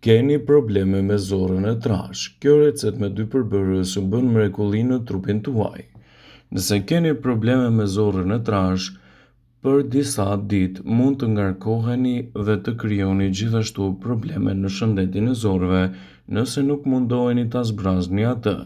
Keni probleme me zorën e trash. Kjo recet me 2 përbërës u bën mrekulli në trupin tuaj. Nëse keni probleme me zorën e trash, për disa ditë mund të ngarkoheni dhe të krijoni gjithashtu probleme në shëndetin e zorëve nëse nuk mundoheni ta zbrazni atë.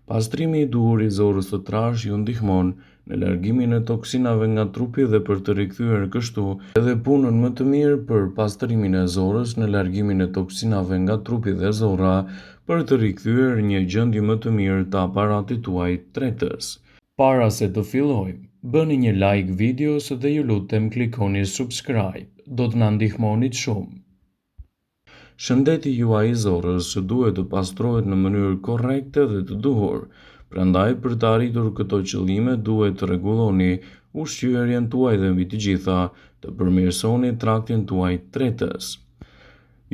Pastrimi i duhur i zorës së trash ju ndihmon në largimin e toksinave nga trupi dhe për të rikthyer kështu edhe punën më të mirë për pastrimin e zorës në largimin e toksinave nga trupi dhe zorra për të rikthyer një gjendje më të mirë të aparatit tuaj tretës. Para se të fillojmë, bëni një like videos dhe ju lutem klikoni subscribe, do të na ndihmonit shumë. Shëndeti juaj i zorës duhet të pastrohet në mënyrë korrekte dhe të duhur, prandaj për të arritur këto qëllime duhet të rregulloni ushqyerjen tuaj dhe mbi të gjitha të përmirësoni traktin tuaj tretës.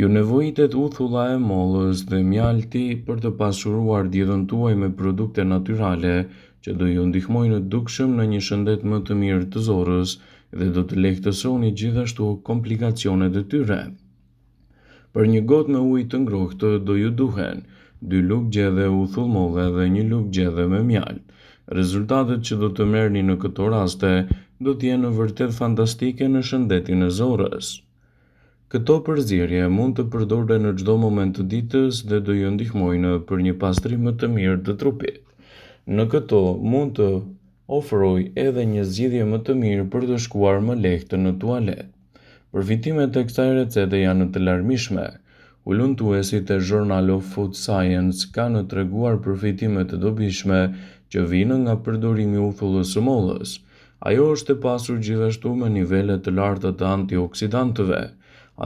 Ju nevojitet uthulla e mollës dhe mjalti për të pasuruar dietën tuaj me produkte natyrale që do ju ndihmojnë të dukshëm në një shëndet më të mirë të zorës dhe do të lehtësoni gjithashtu komplikacionet e tyre. Për një gotë me ujë të ngrohtë do ju duhen 2 lugë gjedhe uthull molle dhe 1 lugë gjedhe me mjalt. Rezultatet që do të merrni në këto raste do të jenë vërtet fantastike në shëndetin e zorës. Këto përzierje mund të përdoren në çdo moment të ditës dhe do ju ndihmojnë për një pastrim më të mirë të trupit. Në këto mund të ofroj edhe një zgjidhje më të mirë për të shkuar më lehtë në tualet. Përfitimet e kësaj recete janë të larmishme. Ulëntuesit e Journal of Food Science kanë treguar përfitime të dobishme që vijnë nga përdorimi i uthullës së mollës. Ajo është e pasur gjithashtu me nivele të larta të antioksidantëve.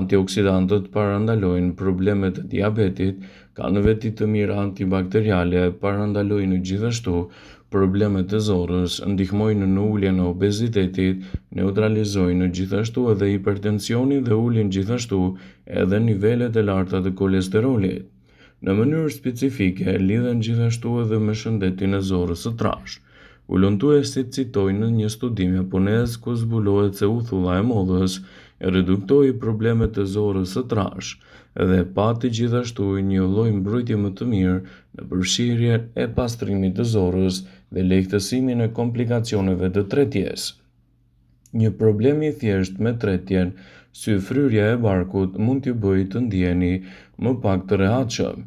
Antioksidantët parandalojnë problemet e diabetit, kanë veti të mira antibakteriale, parandalojnë gjithashtu problemet e zorës, ndihmojnë në uljen e obezitetit, neutralizojnë gjithashtu edhe hipertensionin dhe ulin gjithashtu edhe nivelet e larta të kolesterolit. Në mënyrë specifike lidhen gjithashtu edhe me shëndetin e zorës së trash. Ulëntuesit citojnë në një studim japonez ku zbulohet se uthulla e mollës reduktoi problemet e zorës së trash dhe pati gjithashtu një lloj mbrojtje më të mirë në përfshirjen e pastrimit të zorës dhe lehtësimin e komplikacioneve të tretjes. Një problem i thjeshtë me tretjen, si fryrja e barkut, mund t'ju bëjë të ndjeni më pak të rehatshëm.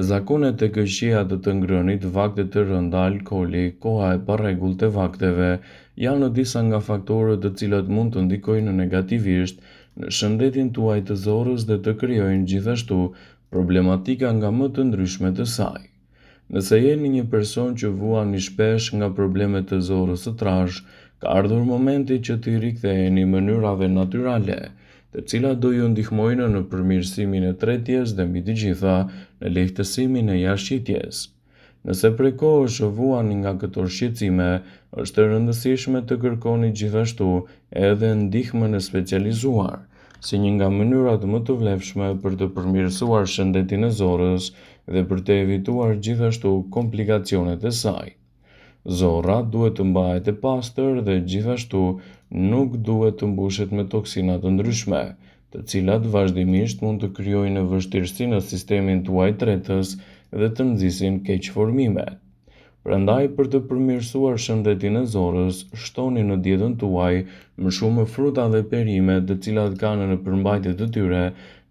Zakonet e këqija të ngrënit, vaktet të rënda, alkooli, koha e parregullt e vakteve janë disa nga faktorët të cilat mund të ndikojnë negativisht në shëndetin tuaj të zorës dhe të krijojnë gjithashtu problematika nga më të ndryshmet e saj. Nëse jeni një person që vuani shpesh nga problemet e zorës së trash, ka ardhur momenti që t'i riktheheni mënyrave natyrale, të cilat do ju ndihmojnë në përmirësimin e tretjes dhe mbi të gjitha në lehtësimin e jashtëqitjes. Nëse prej kohësh vuani nga këto shqetësime, është e rëndësishme të kërkoni gjithashtu edhe ndihmën e specializuar, si një nga mënyrat më të vlefshme për të përmirësuar shëndetin e zorës dhe për të evituar gjithashtu komplikacionet e saj. Zorra duhet të mbahet e pastër dhe gjithashtu nuk duhet të mbushet me toksina të ndryshme, të cilat vazhdimisht mund të krijojnë vështirësi në sistemin tuaj tretës dhe të nxisin keqformimet. Prandaj për të përmirësuar shëndetin e zorës, shtoni në dietën tuaj më shumë fruta dhe perime të cilat kanë në përmbajtje të tyre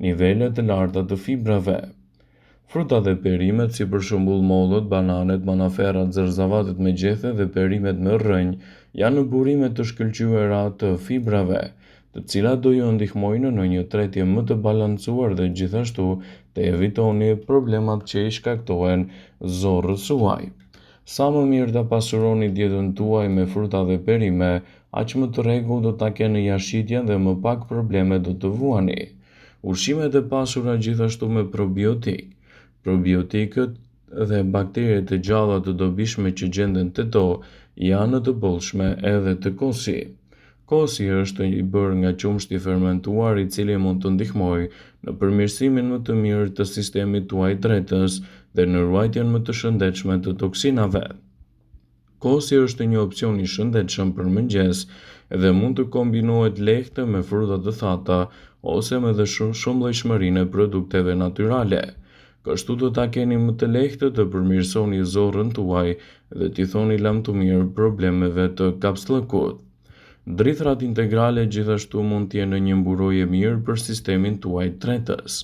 nivele të larta të fibrave. Fruta dhe perimet si për shembull mollët, bananet, manaferrat, zërzavatet me gjethe dhe perimet me rrënjë janë burime të shkëlqyera të fibrave, të cilat do ju ndihmojnë në një tretje më të balancuar dhe gjithashtu të evitoni problemat që i shkaktohen zorrës suaj. Sa më mirë ta pasuroni dietën tuaj me fruta dhe perime, aq më të rregull do ta keni jashtëqitjen dhe më pak probleme do të vuani. Ushqimet e pasura gjithashtu me probiotik. Probiotikët dhe bakteriet e gjalla të dobishme që gjenden te to janë të bollshme edhe te kosi. Kosi është i bërë nga qumshti fermentuar i cili mund të ndihmojë në përmirësimin më të mirë të sistemit tuaj tretës dhe në ruajtjen më të shëndetshme të toksinave. Kosi është një opcion i shëndetshëm për mëngjes dhe mund të kombinohet lehtë me fruta të thata ose me dhe shumëllojshmërinë e produkteve natyrale. Kështu do ta keni më të lehtë të përmirësoni zorrën tuaj dhe t'i thoni lam të mirë problemeve të kapsllëkut. Drithrat integrale gjithashtu mund të jenë një mburojë e mirë për sistemin tuaj tretës.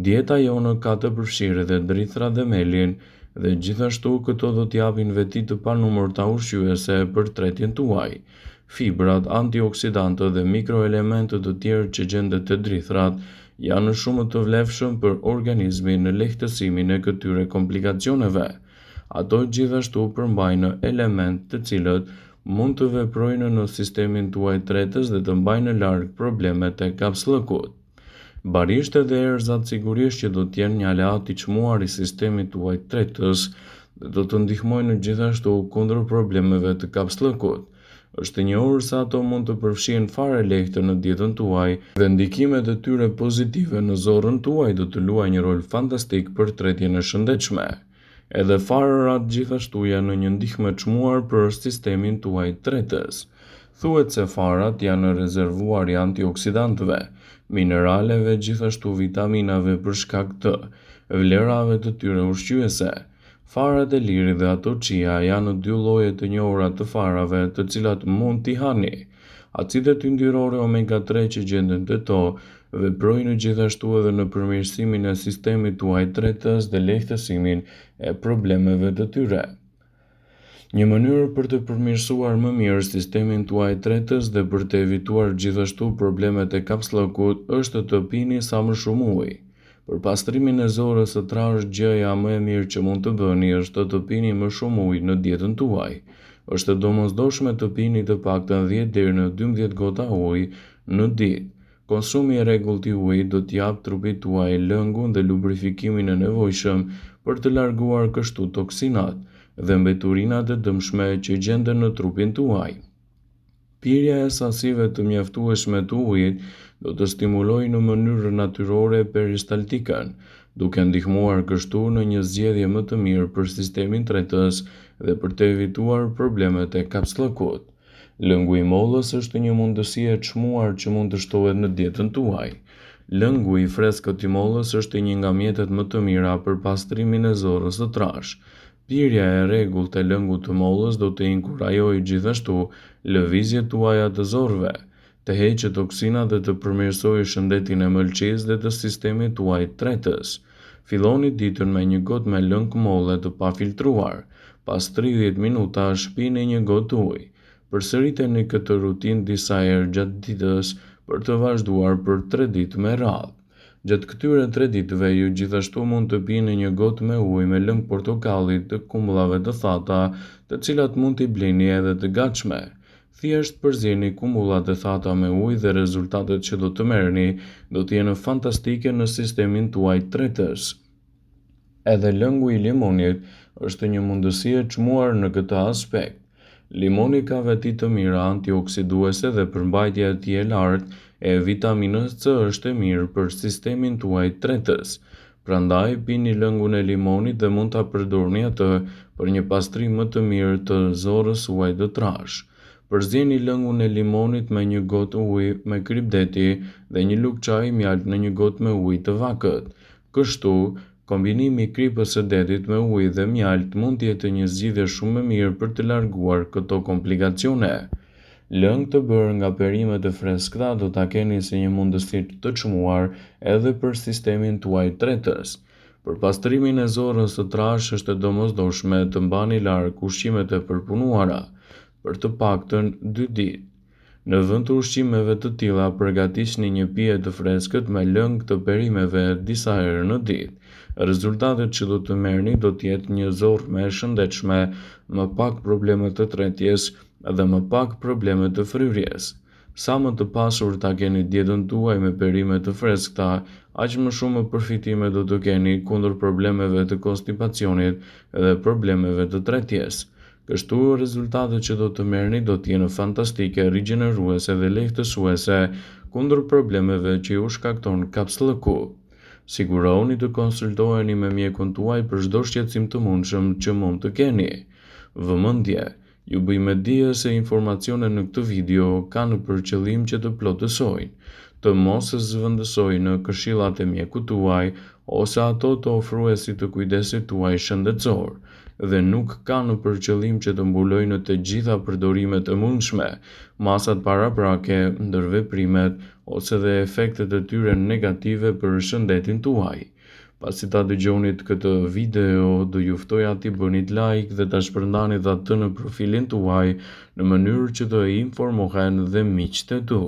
Dieta jonë ka të përfshirë edhe drithra dhe melin, dhe gjithashtu këto do t'japin veti të panumërta ushqyese për tretjen tuaj. Fibrat, antioksidantë dhe mikroelementë të tjerë që gjendet te drithrat janë shumë të vlefshëm për organizmin në lehtësimin e këtyre komplikacioneve. Ato gjithashtu përmbajnë elementë të cilët mund të veprojnë në sistemin tuaj tretës dhe të mbajnë larg problemet e kapsllëkut. Barishtet dhe erëzat sigurisht që do t'jenë një aleat i çmuar i sistemit tuaj tretës dhe do të ndihmojnë gjithashtu kundër problemeve të kapsllëkut. Është e njohur se ato mund të përfshihen fare lehtë në dietën tuaj dhe ndikimet e tyre pozitive në zorrën tuaj do të luajnë një rol fantastik për tretjen e shëndetshme. Edhe farërat gjithashtu janë një ndihmë e çmuar për sistemin tuaj tretës. Thuhet se farat janë rezervuari antioksidantëve, mineraleve, gjithashtu vitaminave për shkak të vlerave të tyre ushqyese. Farat e liri dhe ato chia janë dy lloje të njohura të farave, të cilat mund t'i hani. Acidet yndyrore omega 3 që gjenden te to veprojnë gjithashtu edhe në përmirësimin e sistemit tuaj tretës dhe lehtësimin e problemeve të tyre. Një mënyrë për të përmirësuar më mirë sistemin tuaj tretës dhe për të evituar gjithashtu problemet e kapsllëkut është të pini sa më shumë ujë. Për pastrimin e zorrës së trashë gjëja më e mirë që mund të bëni është të pini më shumë ujë në dietën tuaj. Është domosdoshme të pini të paktën 10 deri në 12 gota ujë në ditë. Konsumi i rregullt i ujit do t'jap trupit tuaj lëngun dhe lubrifikimin e nevojshëm për të larguar kështu toksinat dhe mbeturinat e dëmshme që gjenden në trupin tuaj. Pirja e sasive të mjaftueshme të ujit do të stimulojë në mënyrë natyrore peristaltikën, duke ndihmuar kështu në një zgjedhje më të mirë për sistemin tretës dhe për të evituar problemet e kapsllëkut. Lëngu i mollës është një mundësi e çmuar që mund të shtohet në dietën tuaj. Lëngu i freskët i mollës është një nga mjetet më të mira për pastrimin e zorrës së trashë. Pirja e rregullt e lëngut të mollës do të inkurajojë gjithashtu lëvizjet tuaja të zorrëve, të heqë toksinat dhe të përmirësojë shëndetin e mëlçisë dhe të sistemit tuaj tretës. Filloni ditën me një gotë me lëng molle të pafiltruar. Pas 30 minutash pini një gotë ujë. Përsëriteni këtë rutinë disa herë gjatë ditës për të vazhduar për 3 ditë me radhë. Gjatë këtyre 3 ditëve ju gjithashtu mund të pini një gotë me ujë me lëng portokalli të kumbullave të thata, të cilat mund t'i blini edhe të gatshme. Thjesht përzieni kumbullat e thata me ujë dhe rezultatet që do të merrni do të jenë fantastike në sistemin tuaj tretës. Edhe lëngu i limonit është një mundësi e çmuar në këtë aspekt. Limoni ka veti të mira antioksiduese dhe përmbajtja e tij e lartë e vitaminës C është e mirë për sistemin tuaj tretës. Prandaj pini lëngun e limonit dhe mund ta përdorni atë për një pastrim më të mirë të zorrës suaj të trashë. Përzieni lëngun e limonit me një gotë ujë me kripdeti dhe një lugë çaji mjalt në një gotë me ujë të vakët. Kështu, kombinimi i kripës së detit me ujë dhe mjalt mund të jetë një zgjidhje shumë e mirë për të larguar këto komplikacione. Lëng të bërë nga perimet e freskëta do ta keni si një mundësi të çmuar edhe për sistemin tuaj tretës. Për pastrimin e zorrës së trashë është e domosdoshme të mbani larg ushqimet e përpunuara për të paktën 2 ditë. Në vend të ushqimeve të tilla përgatisni një pije të freskët me lëng të perimeve disa herë në ditë. Rezultatet që do të merrni do të jetë një zorrë më e shëndetshme, më pak probleme të tretjes dhe më pak probleme të fryrjes. Sa më të pasur ta keni dietën tuaj me perime të freskëta, aq më shumë përfitime do të keni kundër problemeve të konstipacionit dhe problemeve të tretjes. Kështu rezultatet që do të merrni do të jenë fantastike, rigjeneruese dhe lehtësuese kundër problemeve që ju shkakton kapsllëku. Sigurohuni të konsultoheni me mjekun tuaj për çdo shqetësim të mundshëm që mund të keni. Vëmendje, Ju bëj me dije se informacionet në këtë video kanë për qëllim që të plotësojnë, të mos zëvendësojnë në këshillat e mjekut tuaj ose ato të ofruesit të kujdesit tuaj shëndetësor, dhe nuk kanë për qëllim që të mbulojnë të gjitha përdorimet e mundshme, masat paraprake, ndërveprimet ose dhe efektet e tyre negative për shëndetin tuaj. Pasi ta dëgjonit këtë video, do ju ftoja t'i bënit like dhe ta shpërndanit atë në profilin tuaj në mënyrë që të informohen dhe miqtë e tu.